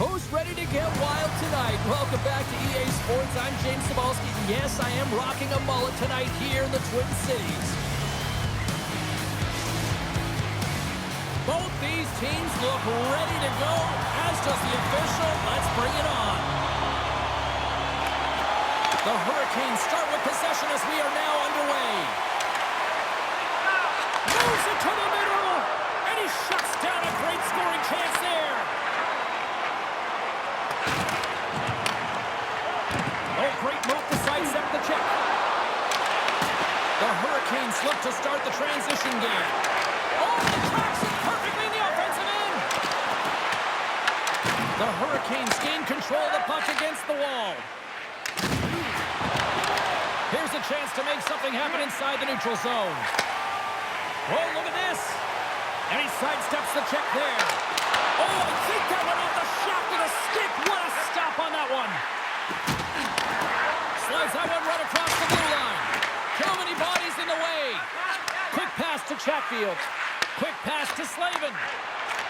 Who's ready to get wild tonight? Welcome back to EA Sports. I'm James Cebulski. Yes, I am rocking a mullet tonight here in the Twin Cities. Both these teams look ready to go. As does the official. Let's bring it on. The Hurricanes start with possession as we are now underway. Moves it to the middle. And he shuts down a great scoring chance there. Oh, great move to sidestep the check. The Hurricanes look to start the transition game. Oh, the tracks it perfectly in the offensive end. The Hurricanes gain control of the puck against the wall. Here's a chance to make something happen inside the neutral zone. Oh, look at this. And he sidesteps the check there. Oh, I think that went off the shaft of the stick. What a stop on that one. Slides that one right across the blue line. Too many bodies in the way. Quick pass to Chatfield. Quick pass to Slavin.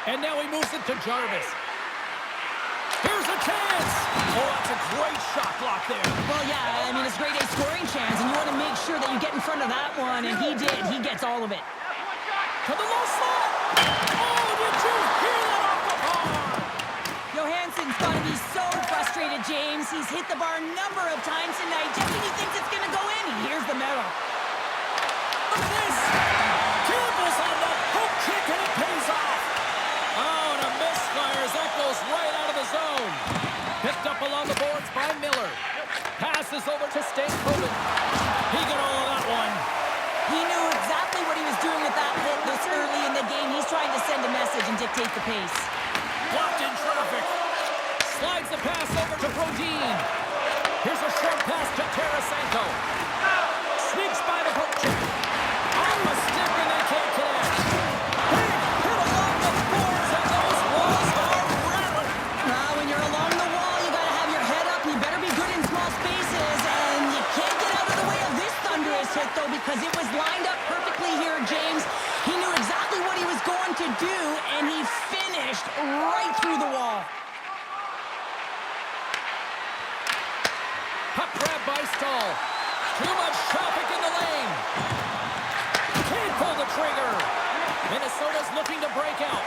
And now he moves it to Jarvis. Here's a chance. Oh, that's a great shot block there. Well, yeah, I mean, it's a great scoring chance, and you want to make sure that you get in front of that one, and he did. He gets all of it. To the low slot. Oh, did you hear that off the bar? Johansson's got to be so frustrated, James. He's hit the bar a number of times tonight just when he thinks it's going to go in. He hears the medal. Look at this. Campbell's on the hook kick, and it pays off. Oh, and a misfire as that goes right out of the zone. Picked up along the boards by Miller. Passes over to Stankoven. He got all of that one. He knew exactly what he was doing with that hit this early in the game. He's trying to send a message and dictate the pace. Blocked in traffic. Slides the pass over to Brodin. Here's a short pass to Tarasenko. Sneaks by the hook check. On the stick and they can't connect. Big hit along the boards and those walls are rattling. Now, when you're along the wall, you got to have your head up. You better be good in small spaces, and you can't get out of the way of this thunderous hit, though, because it was lined up perfectly here, James. He knew exactly what he was going to do, and he finished right through the wall. Puck grab by Stahl. Too much traffic in the lane. Can't pull the trigger. Minnesota's looking to break out.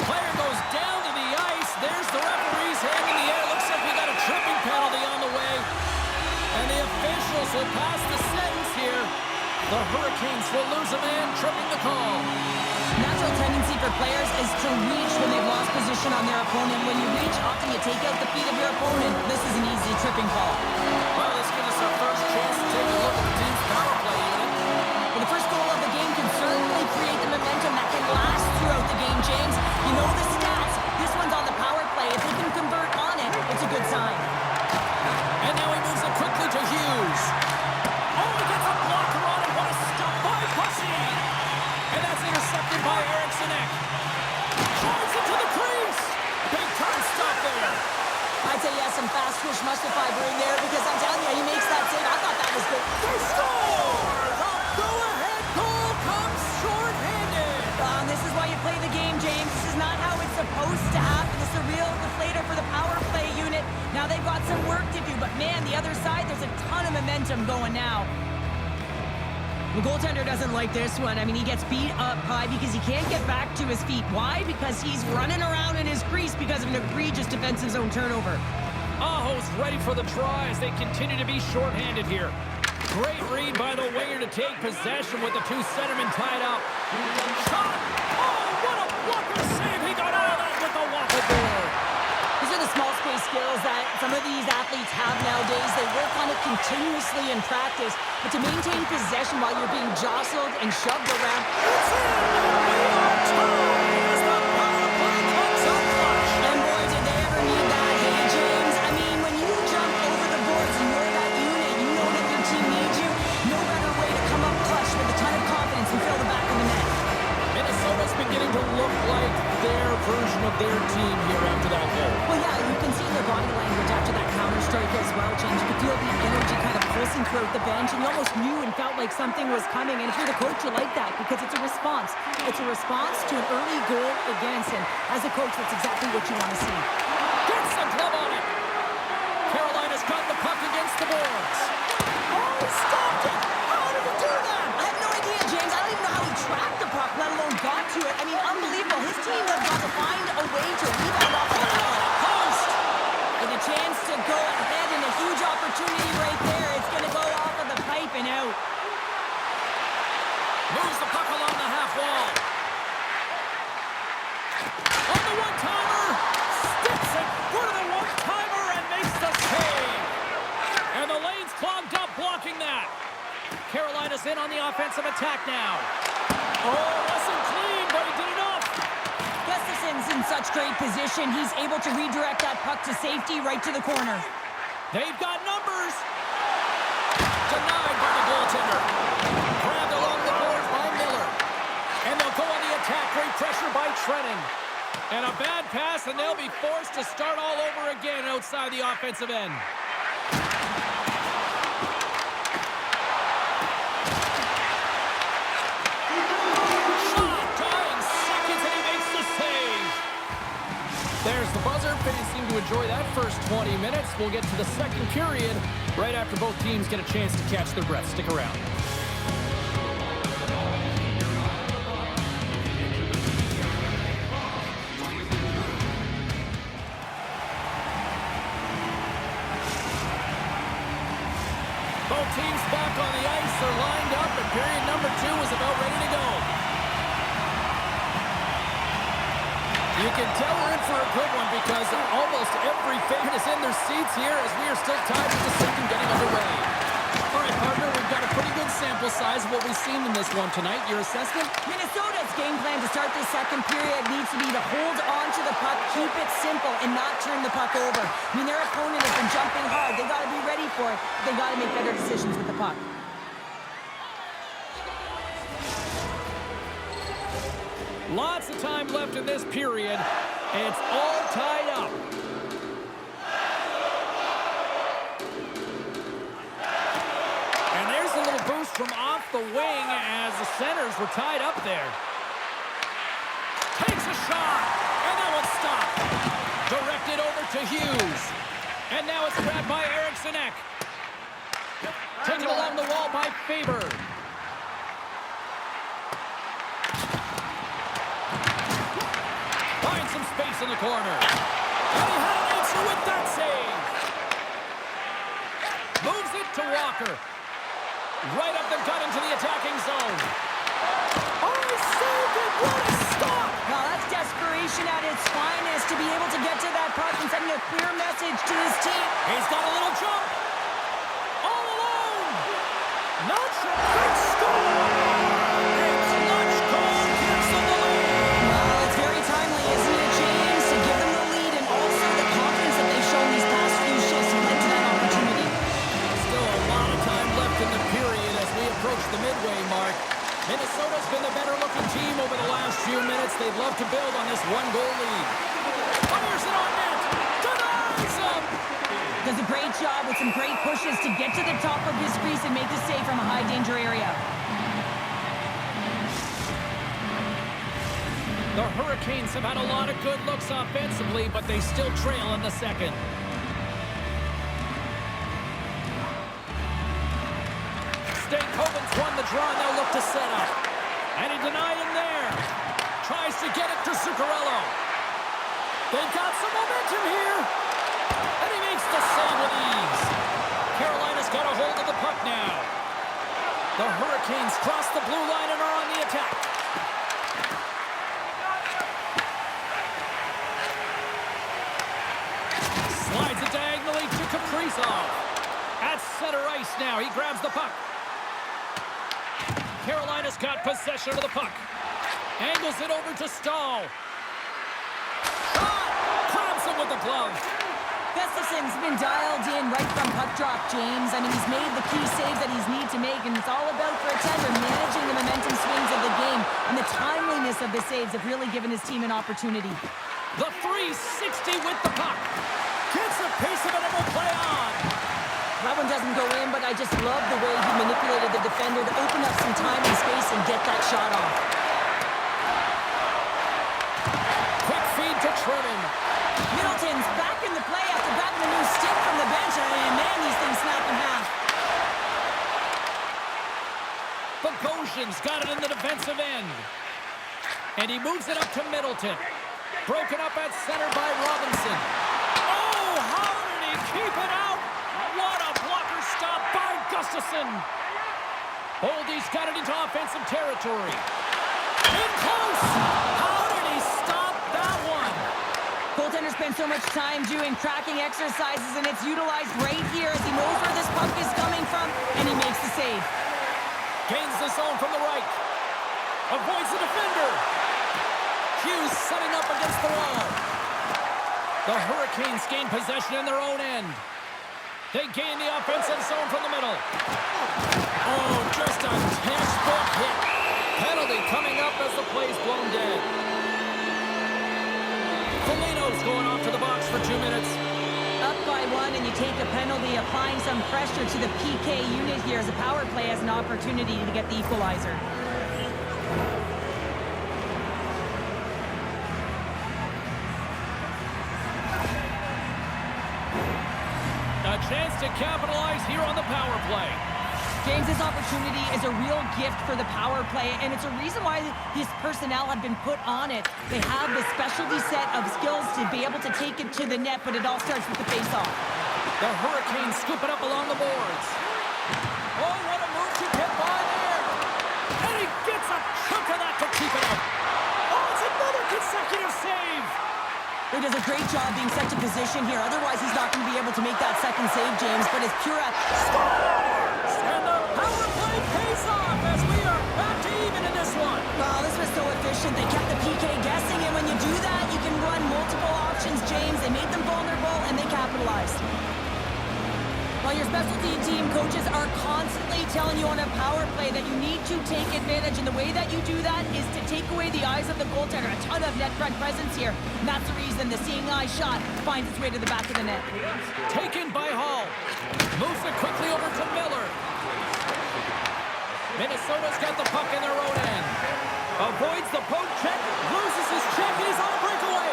Player goes down to the ice. There's the referee's hand in the air. Looks like we got a tripping penalty on the way. And the officials will pass the sentence here. The Hurricanes will lose a man, tripping the call. Natural tendency for players is to reach when they've lost position on their opponent. When you reach, often you take out the feet of your opponent. This is an easy tripping call. Well, this gives us our first chance to take a look at the team's power play unit. Well, the first goal of the game can certainly create the momentum that can last throughout the game, James. You know the stats. This one's on the power play. If they can convert on it, it's a good sign. And now he moves it quickly to Hughes. Oh, he gets a blocker on it. What a stop by Bussy. And that's intercepted by Eriksson. Drives it to the crease. Big time stop there. I'd say yes, some fast twitch muscle fiber in there because I'm telling you, he makes that save. I thought that was good. They score! The go-ahead goal comes short-handed. This is why you play the game, James. This is not how it's supposed to happen. This is a real deflator for the power play unit. Now they've got some work to do, but man, the other side, there's a ton of momentum going now. The goaltender doesn't like this one. I mean, he gets beat up high because he can't get back to his feet. Why? Because he's running around in his crease because of an egregious defensive zone turnover. Aho's ready for the try as they continue to be shorthanded here. Great read by the winger to take possession with the two centermen tied up. Shot! Oh, what a blocker save! He got all that with the waffle board. These are the small space skills that some of these athletes have nowadays. They work on it continuously in practice. But to maintain possession while you're being jostled and shoved around... It's in! We are tied as the power play comes up clutch. And boy, did they ever need that, hey, James? I mean, when you jump over the boards and you're that unit, you know that your team needs you. No better way to come up clutch with a ton of confidence and fill the back of the net. Minnesota's beginning to look like their version of their team here after that goal. Well, yeah, you can see their body language after that counter strike as well, James. You could feel the energy kind of pulsing throughout the bench, and you almost knew and felt like something was coming. And if you're the coach, you like that because it's a response. It's a response to an early goal against. And as a coach, that's exactly what you want to see. Gets the glove on it. Carolina's got the puck against the boards. Oh, he stopped it! How did he do that? I have no idea, James. I don't even know how he tracked the puck, let alone got to it. I mean, unbelievable. His team has got to find a way to rebound off the post. With a chance to go ahead and a huge opportunity right there. It's going to go off of the pipe and out. Moves the puck along the half wall. On the one-timer. Sticks it for the one-timer and makes the save. And the lane's clogged up blocking that. Carolina's in on the offensive attack now. Oh, wasn't clean, but he did enough. Gustafson's in such great position. He's able to redirect that puck to safety right to the corner. They've got numbers. Denied by the goaltender. Grabbed along the boards by Miller. And they'll go on the attack. Great pressure by Trenning. And a bad pass, and they'll be forced to start all over again outside the offensive end. There's the buzzer. Fans seem to enjoy that first 20 minutes. We'll get to the second period right after both teams get a chance to catch their breath. Stick around. Both teams back on the ice. They're lined up, and period number 2 is about ready to go. You can tell we're in for a good one because almost every fan is in their seats here as we are still tied with the second getting underway. All right, partner, we've got a pretty good sample size of what we've seen in this one tonight. Your assessment? Minnesota's game plan to start this second period needs to be to hold on to the puck, keep it simple, and not turn the puck over. I mean, their opponent has been jumping hard. They got to be ready for it. They got to make better decisions with the puck. Lots of time left in this period. It's all tied up. And there's a little boost from off the wing as the centers were tied up there. Takes a shot, and that one's stopped. Directed over to Hughes. And now it's grabbed by Eriksson Ek. Taken along the wall by Faber. Finds some space in the corner. And he had an answer with that save. Moves it to Walker. Right up the gut into the attacking zone. Oh, he saved it. What a stop. Now that's desperation at its finest to be able to get to that puck and sending a clear message to his team. He's got a little jump. All alone. Not sure. Good score. And clutch goal cancel the lead. Well, it's very timely, isn't it, James? To give them the lead and also the confidence that they've shown these past few shifts to led to that opportunity. Still a lot of time left in the period as we approach the midway mark. Minnesota's been the better-looking team over the last few minutes. They'd love to build on this one-goal lead. Fires it on net. Denies him. Does a great job with some great pushes to get to the top of his crease and make the save from a high-danger area. The Hurricanes have had a lot of good looks offensively, but they still trail in the second. Stankoven's won the draw, now look to set up. And he denied him there. Tries to get it to Zuccarello. They've got some momentum here. And he makes the save with ease. Carolina's got a hold of the puck now. The Hurricanes cross the blue line and are on the attack. Slides it diagonally to Kaprizov. At center ice now, he grabs the puck. Carolina's got possession of the puck. Angles it over to Stahl. Shot! Grabs him with the glove. Gustafson's been dialed in right from puck drop, James. I mean, he's made the key saves that he's need to make, and it's all about for a tender managing the momentum swings of the game, and the timeliness of the saves have really given his team an opportunity. The 360 with the puck. Gets a piece of it and will play on. That one doesn't go in, but I just love the way he manipulated the defender to open up some time and space and get that shot off. Quick feed to Truman. Middleton's back in the play after grabbing a new stick from the bench, and man, these things snap in half. Bogosian's got it in the defensive end. And he moves it up to Middleton. Broken up at center by Robinson. Oh, how did he keep it out? What a blocker stop by Gustafsson. Oldie's got it into offensive territory. In close. How did he stop that one? Goaltender spends so much time doing tracking exercises, and it's utilized right here as he knows where this puck is coming from, and he makes the save. Gains the zone from the right. Avoids the defender. Hughes setting up against the wall. The Hurricanes gain possession in their own end. They gain the offensive zone from the middle. Oh, just a textbook hit. Penalty coming up as the play's blown dead. Foligno's going off to the box for 2 minutes. Up by one, and you take a penalty, applying some pressure to the PK unit here as the power play has an opportunity to get the equalizer. A chance to capitalize here on the power play. James, this opportunity is a real gift for the power play, and it's a reason why these personnel have been put on it. They have the specialty set of skills to be able to take it to the net, but it all starts with the face-off. The Hurricanes scoop it up along the boards. Oh, what a move to get by there. And he gets a chunk of that to keep it up. Oh, it's another consecutive save. He does a great job being set to position here. Otherwise, he's not going to be able to make that second save, James. But it's pure scores! And the power play pays off as we are back to even in this one. Wow, this was so efficient. They kept the PK guessing, and when you do that, you can run multiple options, James. They made them vulnerable, and they capitalized. While your specialty team coaches are constantly telling you on a power play that you need to take advantage, and the way that you do that is to take away the eyes of the goaltender. A ton of net front presence here, and that's the reason the seeing eye shot finds its way to the back of the net. Taken by Hall. Moves it quickly over to Miller. Minnesota's got the puck in their own end. Avoids the poke check, loses his check, and he's on a breakaway.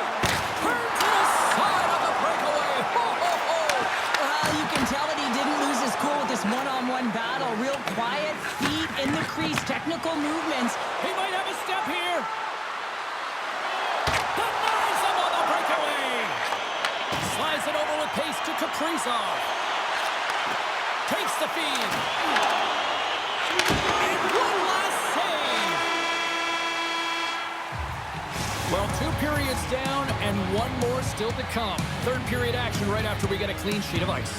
Turns to the side of the breakaway. Ho, ho, ho. Well, you can tell that he didn't lose his cool with this one-on-one battle. Real quiet, feet in the crease, technical movements. He might have a step here. Denies him on the breakaway. Slides it over with pace to Kaprizov. Takes the feed. And one last save. Well, 2 periods down and 1 more still to come. Third period action right after we get a clean sheet of ice.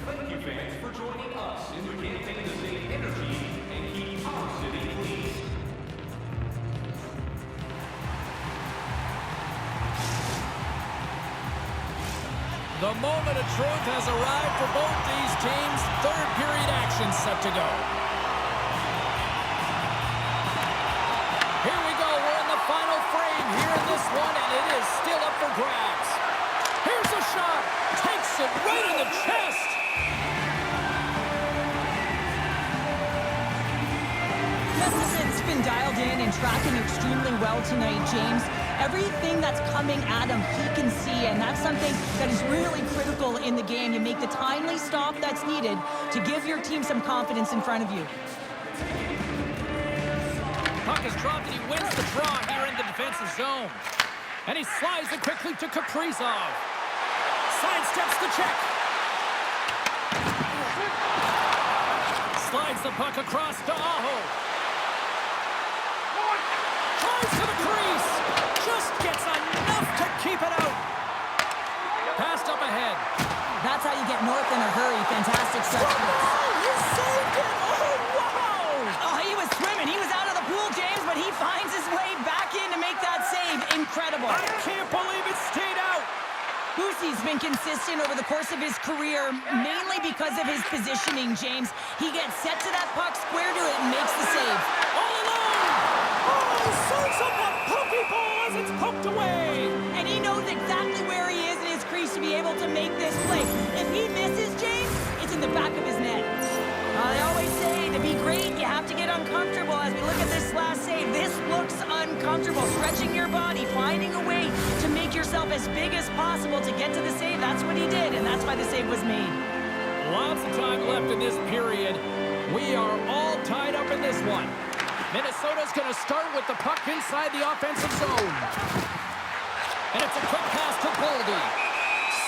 Thank you, fans, for joining us in maintaining the same energy and keep our city clean. The moment of truth has arrived for both these teams. Third period action set to go. Here we go. We're in the final frame here in this one, and it is still up for grabs. Here's a shot. Takes it right in the chest. Gustafsson's been dialed in and tracking extremely well tonight, James. Everything that's coming at him, he can see, and that's something that is really critical in the game. You make the timely stop that's needed to give your team some confidence in front of you. Puck is dropped, and he wins the draw here in the defensive zone. And he slides it quickly to Kaprizov. Sidesteps the check. Slides the puck across to Aho. Tries to the crease. Just gets enough to keep it out. Passed up ahead. That's how you get north in a hurry. Fantastic stuff. Oh, you saved it. Oh, wow. Oh, he was swimming. He was out of the pool, James, but he finds his way back in to make that save. Incredible. I can't believe it stayed out. Who's Morrissey's been consistent over the course of his career, mainly because of his positioning, James. He gets set to that puck, square to it, and makes the save. All alone! Oh, he serves up a pokeball as it's poked away! And he knows exactly where he is in his crease to be able to make this play. If he misses, James, it's in the back of his net. They always say to be great, you have to get uncomfortable. As we look at this last save, this looks uncomfortable. Stretching your body, finding a way to make yourself as big as possible to get to the save. That's what he did, and that's why the save was made. Lots of time left in this period. We are all tied up in this one. Minnesota's going to start with the puck inside the offensive zone. And it's a quick pass to Boldy.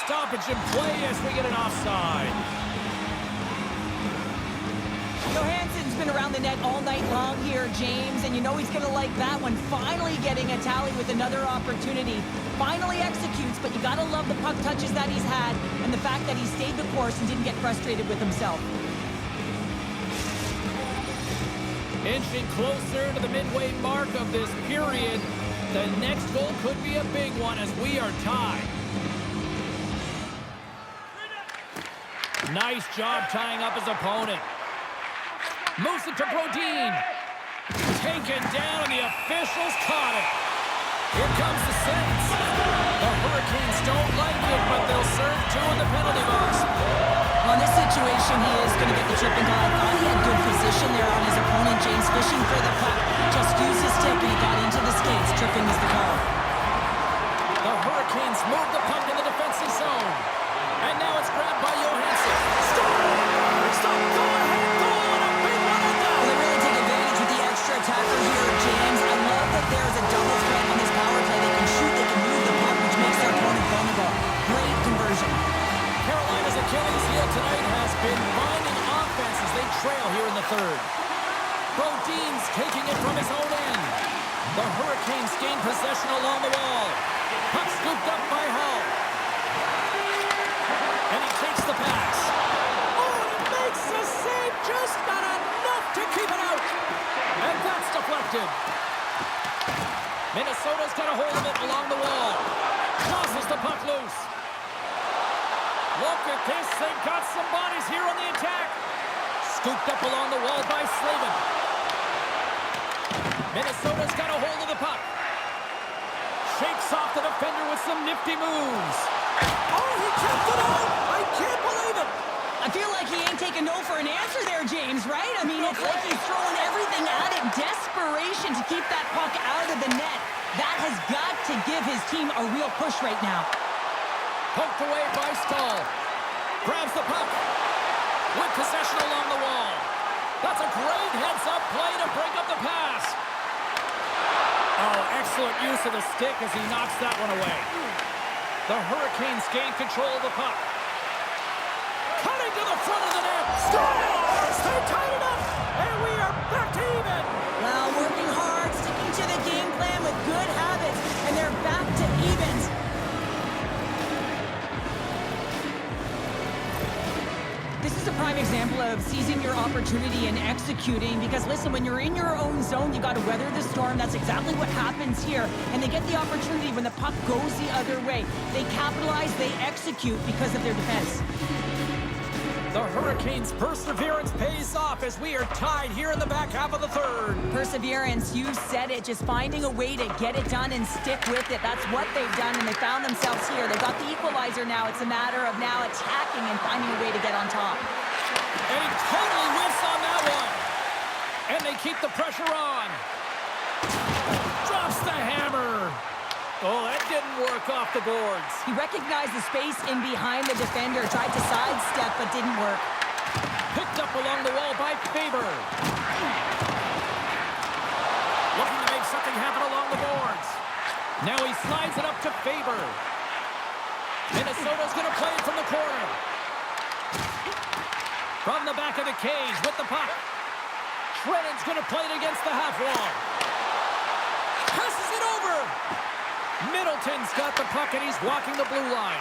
Stoppage in play as we get an offside. Johansson's been around the net all night long here, James, and you know he's going to like that one. Finally getting a tally with another opportunity. Finally executes, but you got to love the puck touches that he's had and the fact that he stayed the course and didn't get frustrated with himself. Inching closer to the midway mark of this period. The next goal could be a big one as we are tied. Nice job tying up his opponent. Moves it to Brodin. Taken down, and the officials caught it. Here comes the sentence. The Hurricanes don't like it, but they'll serve two in the penalty box. Well, in this situation, he is going to get the tripping call. I thought he had good position there on his opponent. James fishing for the puck. Just used his stick, and he got into the skates. Tripping is the call. The Hurricanes move the puck in the defensive zone. And now it's grabbed by Johansson. Stop! Stop! Go ahead! Goal! And a big one at that! Well, they really take advantage with the extra attacker here, James. I love that there's a double threat on this power play. They can shoot, they can move the puck, which makes their opponent vulnerable. Great conversion. Carolina's Achilles heel tonight has been finding offense as they trail here in the third. Brodin's taking it from his own end. The Hurricanes gain possession along the wall. Puck scooped up by Hull. And he takes the pass. Oh, and he makes the save. Just not enough to keep it out. And that's deflected. Minnesota's got a hold of it along the wall. Tosses the puck loose. Look at this. They've got some bodies here on the attack. Scooped up along the wall by Slavin. Minnesota's got a hold of the puck. Shakes off the defender with some nifty moves. Oh, he kept it out! I can't believe it! I feel like he ain't taking no for an answer there, James, right? I mean, it's like he's throwing everything at it. Desperation to keep that puck out of the net. That has got to give his team a real push right now. Poked away by Stahl. Grabs the puck. With possession along the wall. That's a great heads-up play to break up the pass. Oh, excellent use of the stick as he knocks that one away. The Hurricanes gain control of the puck. Cutting to the front of the net. Scores! They tied it up! And we are back to even! Well, working hard, sticking to the game plan with good habits, and they're back to evens. This is a prime example of seizing your opportunity and executing, because listen, when you're in your own zone, you got to weather the storm. That's exactly what happens here. And they get the opportunity when the puck goes the other way. They capitalize, they execute because of their defense. The Hurricanes' perseverance pays off as we are tied here in the back half of the third. Perseverance, you said it. Just finding a way to get it done and stick with it. That's what they've done, and they found themselves here. They got the equalizer now. It's a matter of now attacking and finding a way to get on top. And he totally whiffs on that one. And they keep the pressure on. Drops the hammer. Oh, that didn't work off the boards. He recognized the space in behind the defender, tried to sidestep, but didn't work. Picked up along the wall by Faber. Looking to make something happen along the boards. Now he slides it up to Faber. Minnesota's going to play it from the corner. From the back of the cage with the puck. Shredden's going to play it against the half wall. Passes it over. Middleton's got the puck and he's walking the blue line.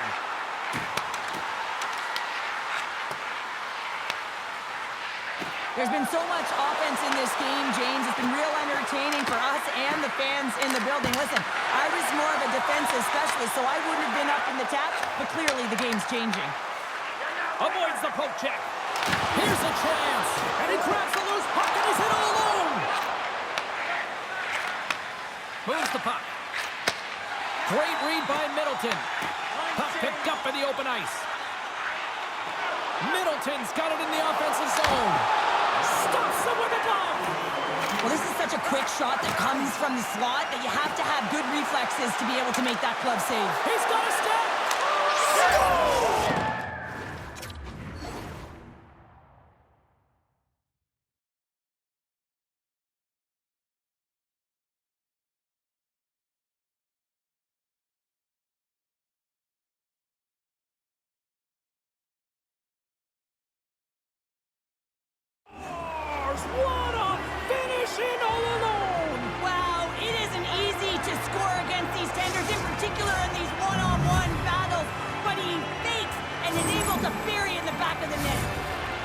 There's been so much offense in this game, James. It's been real entertaining for us and the fans in the building. Listen, I was more of a defensive specialist, so I wouldn't have been up in the tap, but clearly the game's changing. Avoids the poke check. Here's a chance. And he grabs the loose puck and he's hit all alone. Moves the puck. Great read by Middleton. Puck picked up in the open ice. Middleton's got it in the offensive zone. Stops him with a glove. Well, this is such a quick shot that comes from the slot that you have to have good reflexes to be able to make that glove save. He's got a step. Score! What a finish in all alone! Wow, it isn't easy to score against these tenders, in particular in these one-on-one battles, but he fakes and is able to bury in the back of the net.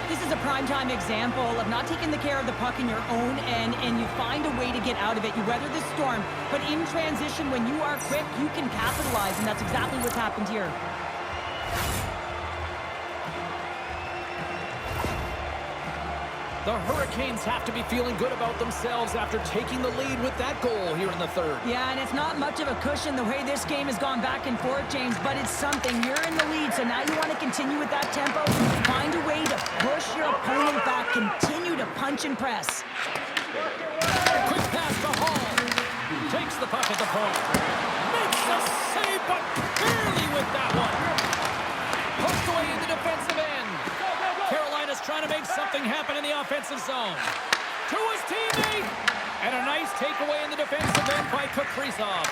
This is a primetime example of not taking the care of the puck in your own end, and you find a way to get out of it. You weather the storm, but in transition, when you are quick, you can capitalize, and that's exactly what's happened here. The Hurricanes have to be feeling good about themselves after taking the lead with that goal here in the third. Yeah, and it's not much of a cushion the way this game has gone back and forth, James, but it's something. You're in the lead, so now you want to continue with that tempo. Find a way to push your opponent back. Continue to punch and press. Quick pass to Hall. Takes the puck at the point. Makes the save, but barely with that one. Pushed away in the defensive end. Carolina's trying to make something happen in the offensive zone. To his teammate. And a nice takeaway in the defensive end by Kaprizov.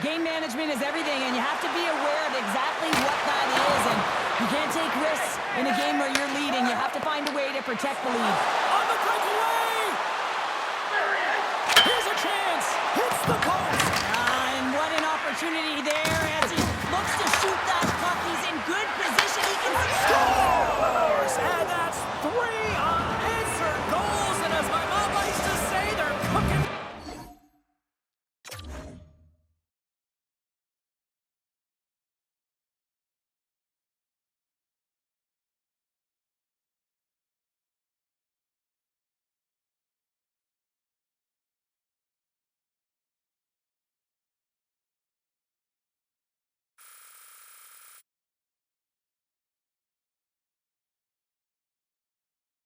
Game management is everything, and you have to be aware of exactly what that is. And you can't take risks in a game where you're leading. You have to find a way to protect the lead. On the breakaway! Here's a chance. Hits the post. And what an opportunity there